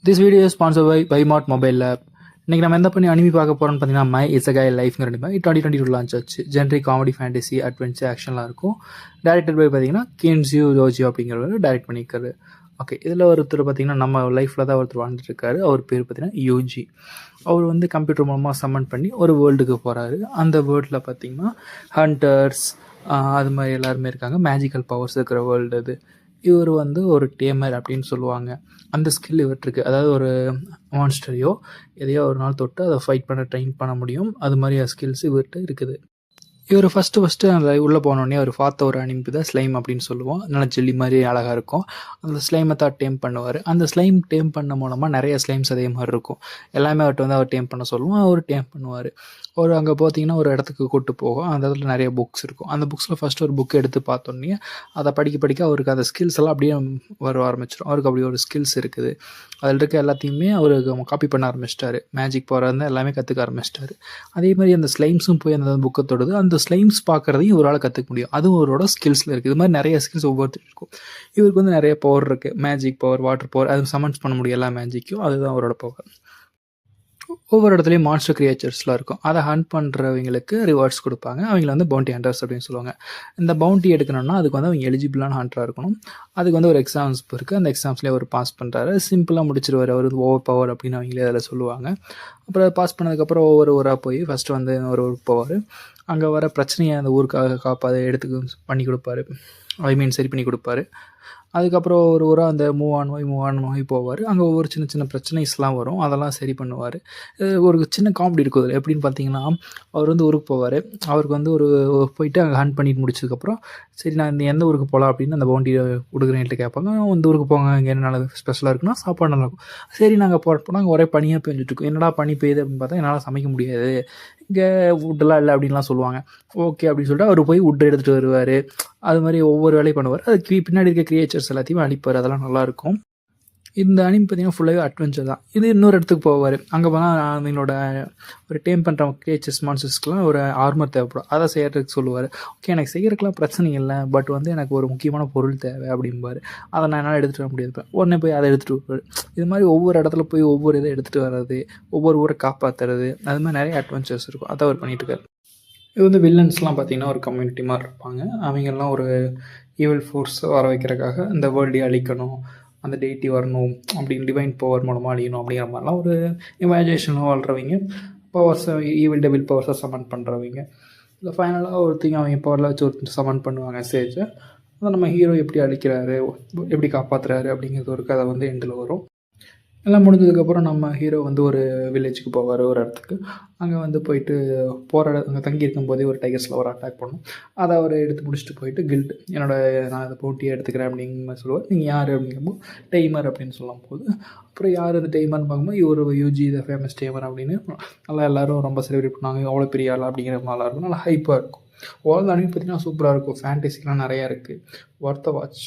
This video is sponsored by Buymart mobile app. இன்றைக்கி நம்ம எந்த பண்ணி அனிமி பார்க்க போகிறோம்னு பார்த்தீங்கன்னா மை இட்ஸ் அ கை லைஃப்ங்கிற அனிமே 2022 லான்ச் ஆச்சு. ஜென்ரி காமெடி ஃபேண்டசி அட்வென்ச்சர் ஆக்ஷன்லாம் இருக்கும். டேரக்டட் பை பார்த்தீங்கன்னா கின்சியூ ரோஜியோ அப்படிங்கிறவர் டைரக்ட் பண்ணியிருக்காரு. ஓகே, இதில் ஒருத்தர் பார்த்தீங்கன்னா நம்ம லைஃப்பில் தான் ஒருத்தர் வாழ்ந்துட்டுருக்காரு. அவர் பேர் பார்த்தீங்கன்னா யூஜி. அவர் வந்து கம்ப்யூட்டர் மூலமாக சம்மன் பண்ணி ஒரு வேர்ல்டுக்கு போகிறாரு. அந்த வேர்ல்டில் பார்த்தீங்கன்னா ஹண்டர்ஸ் அது மாதிரி எல்லாருமே இருக்காங்க. மேஜிக்கல் பவர்ஸ் இருக்கிற வேர்ல்டு அது. இவர் வந்து ஒரு டேமர் அப்படின்னு சொல்லுவாங்க. அந்த ஸ்கில் இவர்கிட்ட அதாவது ஒரு மான்ஸ்டரையோ எதையோ ஒரு நாள் தொட்டு அதை ஃபைட் பண்ண ட்ரெயின் பண்ண முடியும். அது மாதிரி ஸ்கில்ஸ் இவர்கிட்ட இருக்குது. இவர் ஃபஸ்ட்டு அந்த உள்ளே போனோடனே அவர் பார்த்த ஒரு அனிமி தான் ஸ்லைம் அப்படின்னு சொல்லுவோம். நல்லா ஜெல்லி மாதிரி அழகாக இருக்கும். அந்த ஸ்லைமை தான் டேம் பண்ணுவார். அந்த ஸ்லைம் டேம் பண்ண மூலமாக நிறைய ஸ்லைம்ஸ் அதே மாதிரி இருக்கும். எல்லாமே அவர்கிட்ட வந்து அவர் டேம் பண்ண சொல்லுவோம். அவர் டேம் பண்ணுவார். ஒரு அங்கே பார்த்தீங்கன்னா ஒரு இடத்துக்கு கூப்பிட்டு போகும். அந்த இடத்துல நிறைய புக்ஸ் இருக்கும். அந்த புக்ஸில் ஃபஸ்ட்டு ஒரு புக் எடுத்து பார்த்தோன்னே அதை படிக்க அவருக்கு அந்த ஸ்கில்ஸ் எல்லாம் அப்படியே வர ஆரம்பிச்சிடும். அவருக்கு அப்படி ஒரு ஸ்கில்ஸ் இருக்குது. அதில் இருக்க எல்லாத்தையுமே அவருக்கு காப்பி பண்ண ஆரம்பிச்சிட்டாரு. மேஜிக் பவர் இருந்தால் எல்லாமே கற்றுக்க ஆரம்பிச்சிட்டாரு. அதே மாதிரி அந்த ஸ்லைம்ஸும் போய் அந்த புக்கை தொடுது. அந்த ஸ்லைம்ஸ் பார்க்குறதையும் இவரால் கற்றுக்க முடியும். அதுவும் அவரோட ஸ்கில்ஸில் இருக்குது. இது மாதிரி நிறைய ஸ்கில்ஸ் ஒவ்வொருத்தருக்கும் இருக்கும். இவருக்கு வந்து நிறைய பவர் இருக்குது. மேஜிக் பவர், வாட்டர் பவர், அது சமன்ஸ் பண்ண முடியும் எல்லா மேஜிக்கும். அதுதான் அவரோட பவர். ஒவ்வொரு இடத்துலையும் மான்ஸ்டர் கிரியேச்சர்ஸ்லாம் இருக்கும். அதை ஹண்ட் பண்ணுறவங்களுக்கு ரிவார்ட்ஸ் கொடுப்பாங்க. அவங்கள வந்து பவுண்டி ஹண்டர்ஸ் அப்படின்னு சொல்லுவாங்க. இந்த பவுண்டி எடுக்கணும்னா அதுக்கு வந்து அவங்க எலிஜிபிளான ஹண்டராக இருக்கணும். அதுக்கு வந்து ஒரு எக்ஸாம்ஸ் இருக்குது. அந்த எக்ஸாம்ஸ்லேயே அவர் பாஸ் பண்ணுறாரு. சிம்பிளாக முடிச்சிருவார். அவர் ஓவர் பவர் அப்படின்னு அவங்களே அதில் சொல்லுவாங்க. அப்புறம் பாஸ் பண்ணதுக்கப்புறம் ஒவ்வொரு ஊராக போய் ஃபஸ்ட்டு வந்து ஒரு ஊருக்கு போவார். அங்கே வர பிரச்சனையை அந்த ஊருக்காக காப்பாத எடுத்துக்கு பண்ணி கொடுப்பாரு. சரி பண்ணி கொடுப்பாரு. அதுக்கப்புறம் ஒரு ஊராக அந்த மூவ் ஆன் ஆகி போவார். அங்கே ஒவ்வொரு சின்ன பிரச்சனைஸ்லாம் வரும். அதெல்லாம் சரி பண்ணுவார். ஒரு சின்ன காமெடி இருக்கும் அதில். எப்படின்னு பார்த்தீங்கன்னா, அவர் வந்து ஊருக்கு போவார். அவருக்கு வந்து ஒரு போயிட்டு அங்கே ஹண்ட் பண்ணிட்டு முடிச்சதுக்கப்புறம் சரி நான் இந்த எந்த ஊருக்கு போகலாம் அப்படின்னு அந்த பவுண்டியை கொடுக்குறேன்ட்டு கேட்பாங்க. இந்த ஊருக்கு போங்க, இங்கே என்ன நல்ல ஸ்பெஷலாக இருக்குன்னா சாப்பாடு நல்லாயிருக்கும். சரி நாங்கள் போகிறப்போ நாங்கள் ஒரே பனியாக பெஞ்சிட்ருக்கோம். என்னடா பனி பெய்யுது அப்படின்னு பார்த்தா என்னால் சமைக்க முடியாது, இங்கே வுட்டெல்லாம் இல்லை அப்படின்லாம் சொல்லுவாங்க. ஓகே அப்படின்னு சொல்லிட்டு அவர் போய் வுட் எடுத்துகிட்டு வருவார். அது மாதிரி ஒவ்வொரு வேலையும் பண்ணுவார். அதுக்கு பின்னாடி இருக்க கிரியேச்சர்ஸ் எல்லாத்தையும் அழிப்பார். அதெல்லாம் நல்லாயிருக்கும். இந்த அனிமி பார்த்தீங்கன்னா ஃபுல்லாகவே அட்வென்ச்சர் தான். இது இன்னொரு இடத்துக்கு போவார். அங்கே போனால் அவங்களோட ஒரு டேம் பண்ணுற கிரியேச்சர்ஸ் மான்ஸ்டர்ஸ்க்குலாம் ஒரு ஆர்மர் தேவைப்படும். அதை செய்கிறதுக்கு சொல்லுவார். ஓகே எனக்கு செய்கிறதுக்குலாம் பிரச்சனை இல்லை, பட் வந்து எனக்கு ஒரு முக்கியமான பொருள் தேவை அப்படிம்பார். அதை நான் என்னால் எடுத்துகிட்டு வர முடியாது. உடனே போய் அதை எடுத்துகிட்டு வருவார். இது மாதிரி ஒவ்வொரு இடத்துல போய் ஒவ்வொரு இதை எடுத்துகிட்டு வர்றது, ஒவ்வொரு ஊரை காப்பாற்றுறது, அது மாதிரி நிறைய அட்வென்ச்சர்ஸ் இருக்கும். அதை அவர் பண்ணிகிட்ருக்காரு. இது வந்து வில்லன்ஸ்லாம் பார்த்திங்கன்னா ஒரு கம்யூனிட்டி மாதிரி இருப்பாங்க. அவங்கெல்லாம் ஒரு ஈவில் ஃபோர்ஸ் வர வைக்கிறதுக்காக இந்த வேர்ல்டே அழிக்கணும், அந்த டெய்ட்டி வரணும் அப்படின்னு டிவைன் பவர் மூலமாக அழியணும் அப்படிங்கிற மாதிரிலாம் ஒரு இமேஜினேஷனாக வாழ்கிறவங்க. பவர்ஸை ஈவில் டெவில் பவர்ஸை சமன் பண்ணுறவங்க. இல்லை ஃபைனலாக ஒருத்தங்க அவங்க பவரில் வச்சு ஒருத்தர் சமன் பண்ணுவாங்க ஸ்டேஜை. அதை நம்ம ஹீரோ எப்படி அழிக்கிறாரு, எப்படி காப்பாற்றுறாரு அப்படிங்கிறது ஒரு கதை வந்து எண்டில் வரும். எல்லாம் முடிஞ்சதுக்கப்புறம் நம்ம ஹீரோ வந்து ஒரு வில்லேஜுக்கு போவார், ஒரு இடத்துக்கு. அங்கே வந்து போயிட்டு போகிற அங்கே தங்கியிருக்கும் போதே ஒரு டைகர்ஸில் ஒரு அட்டாக் பண்ணும். அதை அவர் எடுத்து முடிச்சுட்டு போயிட்டு கில்ட் நான் அதை போட்டியை எடுத்துக்கிறேன் அப்படிங்கிற மாதிரி சொல்லுவார். நீங்கள் யார் அப்படிங்கும்போது டெய்மர் அப்படின்னு சொல்லும் போது அப்புறம் யார் அந்த டெய்மர்னு பார்க்கும்போது இவர் யூஜி த ஃபேமஸ் டெய்மர் அப்படின்னு நல்லா எல்லோரும் ரொம்ப செலிப்ரேட் பண்ணுவாங்க. அவ்வளோ பெரிய ஆள் அப்படிங்கிற மாதிரிலாம் இருக்கும். நல்லா ஹைப்பாக இருக்கும். ஓவரால் அனிமி பார்த்தீங்கன்னா சூப்பராக இருக்கும். ஃபேண்டசிலாம் நிறையா இருக்குது. Worth watch.